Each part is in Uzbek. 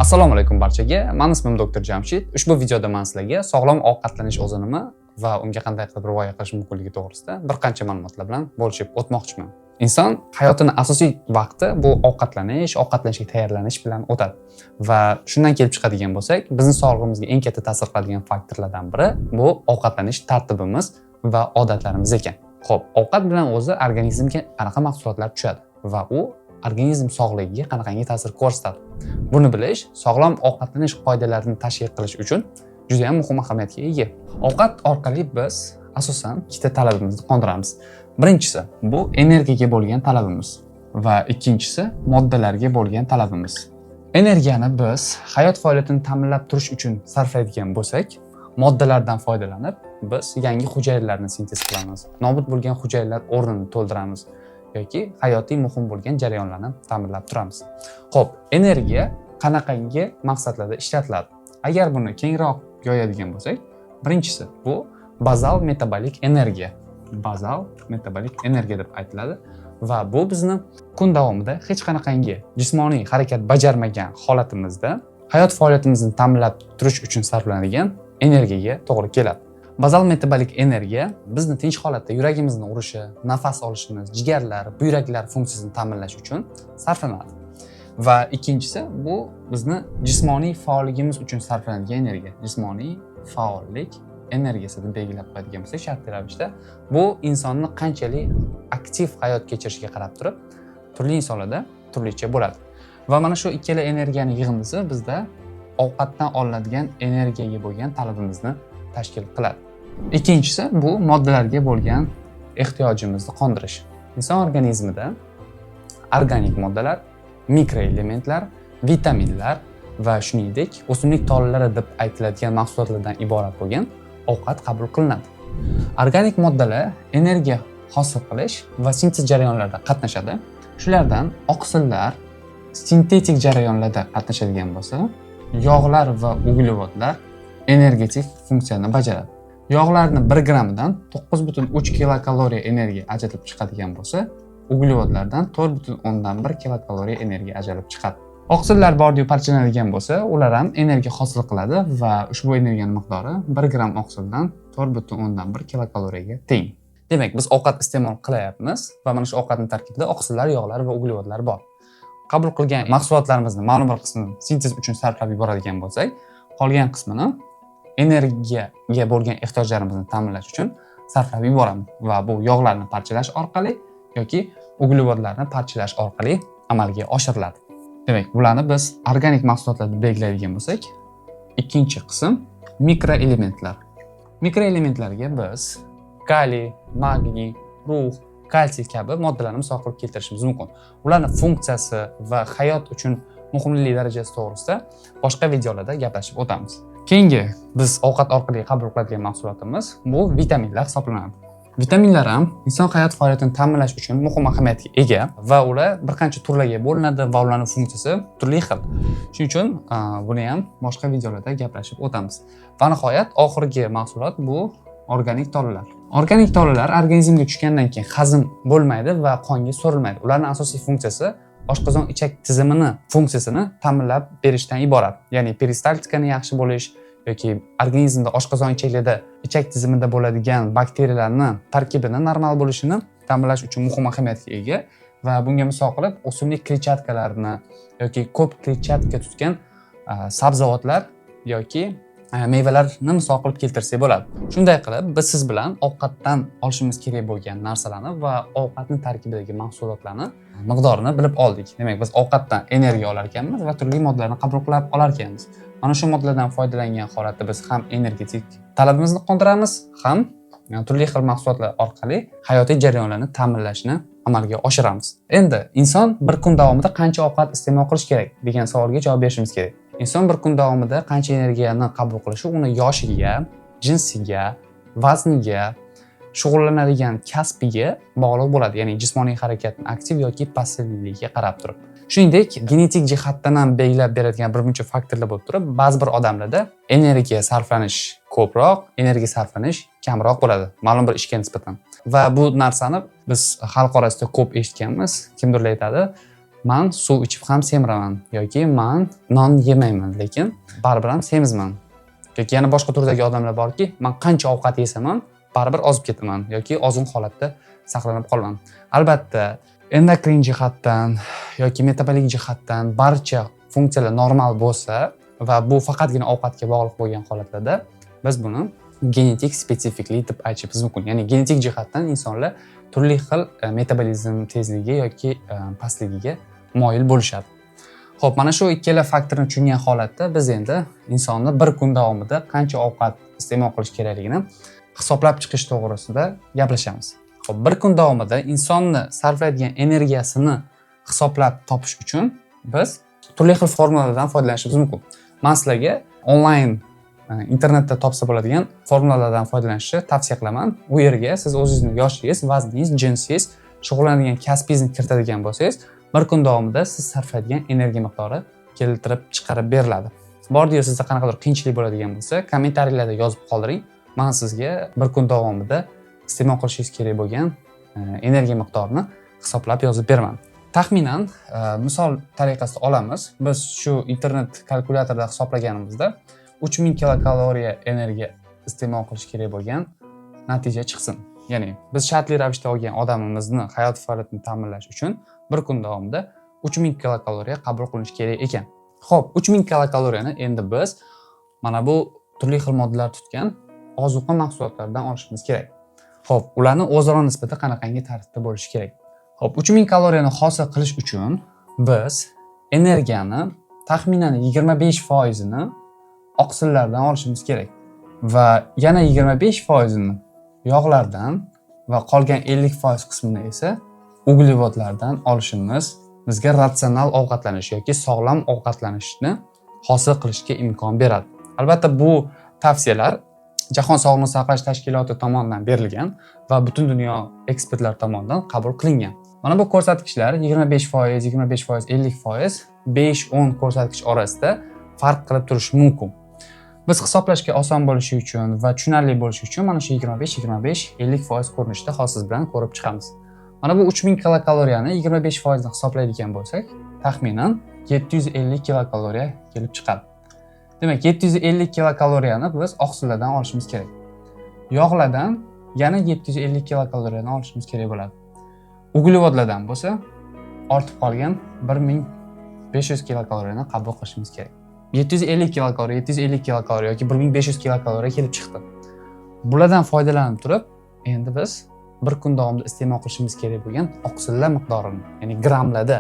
Assalomu alaykum barchaga. Men ismim Dr. Jamshid. Ushbu videoda men sizlarga sog'lom ovqatlanish o'zi nima va unga qanday qilib rioya qilish mumkinligi to'g'risida bir qancha ma'lumotlar bilan bo'lishib o'tmoqchiman. Inson hayotining asosiy vaqti bu ovqatlanishga tayyorlanish bilan o'tadi. Va shundan kelib chiqadigan bo'lsak, bizning sog'lig'imizga eng katta ta'sir qiladigan faktorlardan biri bu ovqatlanish tartibimiz va odatlarimiz ekan. Xo'p, ovqat bilan o'zi organizmga qanaqa mahsulotlar tushadi va u organizm sog'ligiga qanaqangi ta'sir ko'rsatadi. Buni bilish sog'lom ovqatlanish qoidalarini tashkil qilish uchun juda ham muhim ahamiyatga ega. Ovqat orqali biz asosan ikkita talabimizni qondiramiz. Birinchisi bu energiyaga bo'lgan talabimiz va ikkinchisi moddalarga bo'lgan talabimiz. Energiyani biz hayot faoliyatini ta'minlab turish uchun sarflaydigan bo'lsak, moddalardan foydalanib biz yangi hujayralarni sintez qilamiz. Nobud bo'lgan hujayralar o'rnini to'ldiramiz yoki hayotiy muhim bo'lgan jarayonlarni ta'minlab turamiz. Xo'p, energiya qanaqangi maqsadlarda ishlatiladi? Agar buni kengroq yoyadigan bo'lsak, birinchisi bu bazal metabolik energiya. Bazal metabolik energiya deb aytiladi va bu bizni kun davomida hech qanaqangi jismoniy harakat bajarmagan holatimizda hayot faoliyatimizni ta'minlab turish uchun sarflanadigan energiyaga to'g'ri keladi. Bazal metabolik energiya bizni tinch holatda yuragimizni urishi, nafas olishimiz, jigarlar, buyraklar funksiyasini ta'minlash uchun sarflanadi. Va ikkinchisi bu bizni jismoniy faolligimiz uchun sarflanadigan energiya. Jismoniy faollik energiyasi deb belgilab qo'yadigan bo'lsak, shartli ravishda bu insonni qanchalik aktiv hayot kechirishiga qarab turib, turli insonlarda turlicha bo'ladi. Va mana shu ikkala energiyaning yig'indisi bizda ovqatdan olinadigan energiyaga bo'lgan talabimizni tashkil qiladi. Ikkinchisi bu moddalarga bo'lgan ehtiyojimizni qondirish. Inson organizmida organik moddalar, mikroelementlar, vitaminlar va shuningdek o'simlik tollalari deb aytiladigan mahsulotlardan iborat bo'lgan ovqat qabul qilinadi. Organik moddalar energiya hosil qilish va sintez jarayonlarida qatnashadi. Shulardan oqsillar sintetik jarayonlarda qatnashadigan bo'lsa, yog'lar va uglevodlar energetik funksiyani bajaradi. Yog'larning 1 grammidan 9,3 kilokaloriya energiya ajratib chiqadigan bo'lsa, uglevodlardan 4,1 kilokaloriya energiya ajralib chiqadi. Oqsillar bor-yu parchalanadigan bo'lsa, ular ham energiya hosil qiladi va ushbu energiyaning miqdori 1 gram oqsildan 4,1 kilokaloriyaga teng. Demak, biz ovqat iste'mol qilyapmiz va mana shu ovqatning tarkibida oqsillar, yog'lar va uglevodlar bor. Qabul qilgan mahsulotlarimizning ma'lum bir qismini sintez uchun sarflab yuboradigan bo'lsak, qolgan qismini energiyaga bo'lgan ehtiyojlarimizni ta'minlash uchun sarflab yuboramiz va bu yog'larni parchalash orqali yoki uglevodlarni parchalash orqali amalga oshiriladi. Demak, bularni biz organik mahsulotlar deb belgilaydigan bo'lsak, ikkinchi qism mikroelementlar. Mikroelementlarga biz kaliy, magniy, rux, kalsiy kabi moddalarni misol qilib keltirishimiz mumkin. Ularning funksiyasi va hayot uchun muhimligi darajasi to'g'risida boshqa videolarda gaplashib o'tamiz. Keyingi biz ovqat orqali qabul qiladigan mahsulotimiz bu vitaminlar hisoblanadi. Vitaminlar ham inson hayot faoliyatini ta'minlash uchun muhim ahamiyatga ega va ular bir qancha turlarga bo'linadi va ularning funksiyasi turli xil. Shuning uchun buni ham boshqa videolarda gaplashib o'tamiz. Va nihoyat oxirgi mahsulot bu organik tolalar. Organik tolalar organizmga tushgandan keyin hazm bo'lmaydi va qonga so'rilmaydi. Ularning asosiy funksiyasi oshqozon ichak tizimini funksiyasini ta'minlab berishdan iborat. Ya'ni peristaltikani yaxshi bo'lish yoki organizmda oshqozon ichaklarida ichak tizimida bo'ladigan bakteriyalarning tarkibini normal bo'lishini ta'minlash uchun muhim ahamiyatga ega va bunga misol qilib o'simlik kletchatkalarini yoki ko'p kletchatka tutgan sabzavotlar yoki meyvalarni misol qilib keltirsak bo'ladi. Shunday qilib biz siz bilan ovqatdan olishimiz kerak bo'lgan narsalarni va ovqatning tarkibidagi mahsulotlarni miqdorini bilib oldik. Demak, biz ovqatdan energiya olar ekanmiz va turli moddalarni qabul qilib olar ekanmiz. Mana shu moddalardan foydalangan holatda biz ham energetik talabimizni qondiramiz, ham turli xil mahsulotlar orqali hayotiy jarayonlarni ta'minlashni amalga oshiramiz. Endi inson bir kun davomida qancha ovqat iste'mol qilish kerak degan savolga javob berishimiz kerak. Inson bir kun davomida qancha energiyani qabul qilishi uni yoshiga, jinsiga, vazniga, shug'ullanadigan kasbiga bog'liq bo'ladi. Ya'ni jismoniy harakatning aktiv yoki passivligiga qarab turib. Shuningdek, genetik jihatdan ham belgilab beradigan bir muncha faktorlar bo'lib turib, ba'zi bir odamlarda energiya sarflanish ko'proq, energiya sarflanish kamroq bo'ladi, ma'lum bir ishga nisbatan. Va bu narsani biz xalq orasida ko'p eshitganmiz. Kimdirlar aytadi, man suv ichib ham semiraman yoki man non yemayman, lekin baribir ham semizman. Yoki yana boshqa turdagi odamlar borki, man qancha ovqat yesam ham baribir ozib ketaman yoki ozg'in holatda saqlanib qolaman. Albatta, endokrin jihatdan yoki metabolik jihatdan barcha funksiyalar normal bo'lsa va bu faqatgina ovqatga bog'liq bo'lgan holatlarda biz buni genetik spesifiklik deb aytishimiz mumkin. Ya'ni genetik jihatdan insonlar turli xil metabolizm tezligi yoki pastligiga moyil bo'lishadi. Xo'p, mana shu ikkala faktorni tushungan holatda biz endi insonni bir kun davomida qancha ovqat iste'mol qilish kerakligini hisoblab chiqish to'g'risida gaplashamiz. Xo'p, bir kun davomida insonni sarflaydigan energiyasini hisoblab topish uchun biz turli xil formulalardan foydalanishimiz mumkin. Men sizlarga onlayn internetda topsa bo'ladigan formulalardan foydalanishni tavsiya qilaman. U yerga siz o'zingizni yoshingiz, vazningiz, jinsingiz, shug'ullanadigan kasbingizni kiritadigan bo'lsangiz, bir kun davomida siz sarflaydigan energiya miqdori keltirib chiqarib beriladi. Bordi-yu sizda qanaqadir qiyinchilik bo'ladigan bo'lsa, kommentariyalarda yozib qoldiring. Men sizga bir kun davomida iste'mol qilishingiz kerak bo'lgan energiya miqdorini hisoblab yozib beraman. Taxminan misol tariqasida olamiz. Biz shu internet kalkulyatorda hisoblaganimizda 3000 kilokaloriya energiya iste'mol qilish kerak bo'lgan natija chiqsin. Ya'ni biz shartli ravishda olgan odamimizni hayot faoliyatini ta'minlash uchun bir kun davomida 3000 kilokaloriya qabul qilinish kerak ekan. Xo'p, 3000 kilokaloriyani endi biz mana bu turli xil moddalar tutgan ozuqa mahsulotlaridan olishimiz kerak. Xo'p, ularni o'zaro nisbati qanaqangi tartibda bo'lishi kerak? Xo'p, 3000 kaloriyani hosil qilish uchun biz energiyani taxminan 25% ni oqsillardan olishimiz kerak va yana 25% ni yog'lardan va qolgan 50% qismini esa uglevodlardan olishimiz bizga ratsional ovqatlanish yoki sog'lom ovqatlanishni hosil qilishga imkon beradi. Albatta, bu tavsiyalar Jahon Sog'liqni saqlash tashkiloti tomonidan berilgan va butun dunyo ekspertlar tomonidan qabul qilingan. Mana bu ko'rsatkichlar 25%, 25%, 50%, 5-10 ko'rsatkich orasida farq qilib turishi mumkin. Biz hisoblashga oson bo'lishi uchun va tushunarli bo'lishi uchun mana shu 25, 50% ko'rinishda hozir bilan ko'rib chiqamiz. Mana bu 3000 kilokaloriyani 25% ni hisoblaydigan bo'lsak, taxminan 750 kilokaloriya kelib chiqadi. Demak, 750 kilokaloriyani biz oqsillardan olishimiz kerak. Yog'lardan yana 750 kilokaloriyani olishimiz kerak bo'ladi. Uglevodlardan bo'lsa, ortib qolgan 1500 kilokaloriyani qabul qilishimiz kerak. 750 kilokaloriya, 750 kilokaloriya yoki 1500 kilokaloriya kelib chiqdi. Bulardan foydalanib turib, endi biz bir kun davomida iste'mol qilishimiz kerak bo'lgan oqsillar miqdorini, ya'ni grammlarda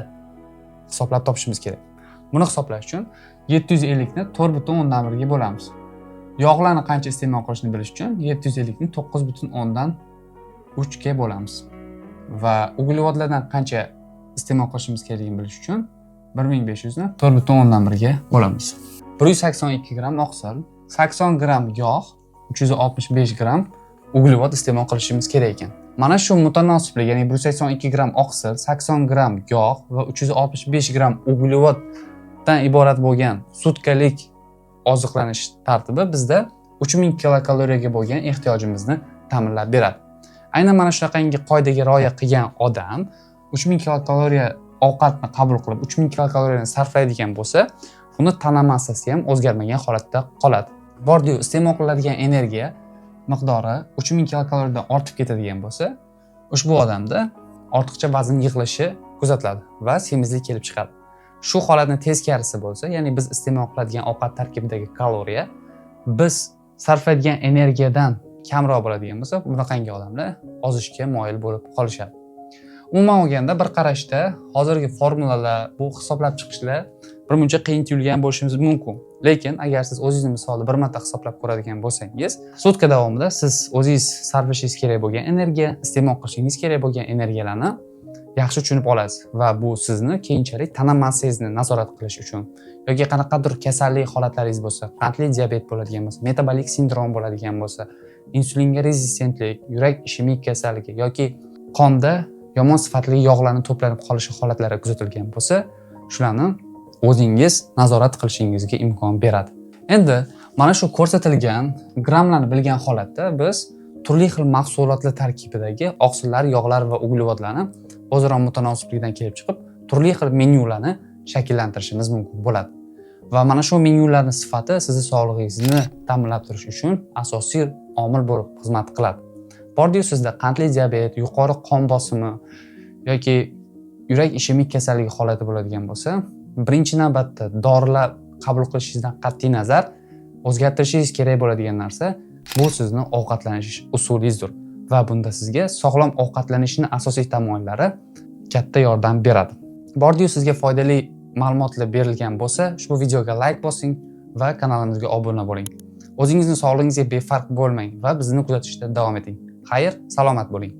hisoblab topishimiz kerak. Buni hisoblash uchun 750 ni 4,1 ga bo'lamiz. Yog'larni qancha iste'mol qilishni bilish uchun 750 ni 9,3 ga bo'lamiz. Va uglevodlardan qancha iste'mol qilishimiz kerakligini bilish uchun 1500 ni 4,1 ga bo'lamiz. 182 gram oqsil, 80 gram yog', 365 gram uglevod iste'mol qilishimiz kerak ekan. Mana shu mutanosiblik, ya'ni 182 gram oqsil, 80 gram yog' va 365 gram uglevoddan iborat bo'lgan sutkalik oziqlanish tartibi bizda 3000 kilokaloriyaga bo'lgan ehtiyojimizni ta'minlab beradi. Aynan mana shunaqangi qoidaga rioya qilgan odam 3000 kilokaloriya ovqatni qabul qilib 3000 kilokaloriyani sarflaydigan bo'lsa, uni tana massasi ham o'zgarmagan holatda qoladi. Bordi-yu, iste'mol qilinadigan energiya miqdori 3000 kilokaloriyadan ortib ketadigan bo'lsa, ushbu odamda ortiqcha vazn yig'ilishi kuzatiladi va semizlik kelib chiqadi. Shu holatning teskarisi bo'lsa, ya'ni biz iste'mol qiladigan ovqat tarkibidagi kaloriya biz sarflaydigan energiyadan kamroq bo'ladigan bo'lsa, bunaqangi odamlar ozishga moyil bo'lib qolishadi. Umuman olganda bir qarashda hozirgi formulalar, bu hisoblab chiqishlar birmuncha qiyin tuyulgan bo'lishingiz mumkin. Lekin agar siz o'zingiz misolda bir marta hisoblab ko'radigan bo'lsangiz, sutka davomida siz o'zingiz sarflashingiz kerak bo'lgan energiya, iste'mol qilishingiz kerak bo'lgan energiyalarni yaxshi tushunib olasiz va bu sizni keyinchalik tana massangizni nazorat qilish uchun yoki qanaqadir kasallik holatlaringiz bo'lsa, qandli diabet bo'ladigan bo'lsa, metabolik sindrom bo'ladigan bo'lsa, insulinga rezistentlik, yurak ishemik kasalligi yoki qonda yomon sifatli yog'larning to'planib qolishi holatlari kuzatilgan bo'lsa, shularni o'zingiz nazorat qilishingizga imkon beradi. Endi mana shu ko'rsatilgan grammlarni bilgan holatda biz turli xil mahsulotlar tarkibidagi oqsillar, yog'lar va uglevodlarni o'zaro mutanosiblikdan kelib chiqib turli xil menyularni shakllantirishimiz mumkin bo'ladi. Va mana shu menyularning sifati sizni sog'lig'ingizni ta'minlab turish uchun asosiy omil bo'lib xizmat qiladi. Bordiyu sizda qandli diabet, yuqori qon bosimi yoki yurak ishemik kasalligi holati bo'ladigan bo'lsa, birinchi navbatda dorilar qabul qilishingizdan qat'iy nazar o'zgartirishingiz kerak bo'ladigan narsa bu sizni ovqatlanish usulingizdir va bunda sizga sog'lom ovqatlanishning asosiy tamoyillari katta yordam beradi. Bordiyu sizga foydali ma'lumotlar berilgan bo'lsa, ushbu videoga like bosing va kanalimizga obuna bo'ling. O'zingizning sog'lig'ingizga befarq bo'lmang va bizni kuzatishda davom eting. Xayr, salomat bo'ling.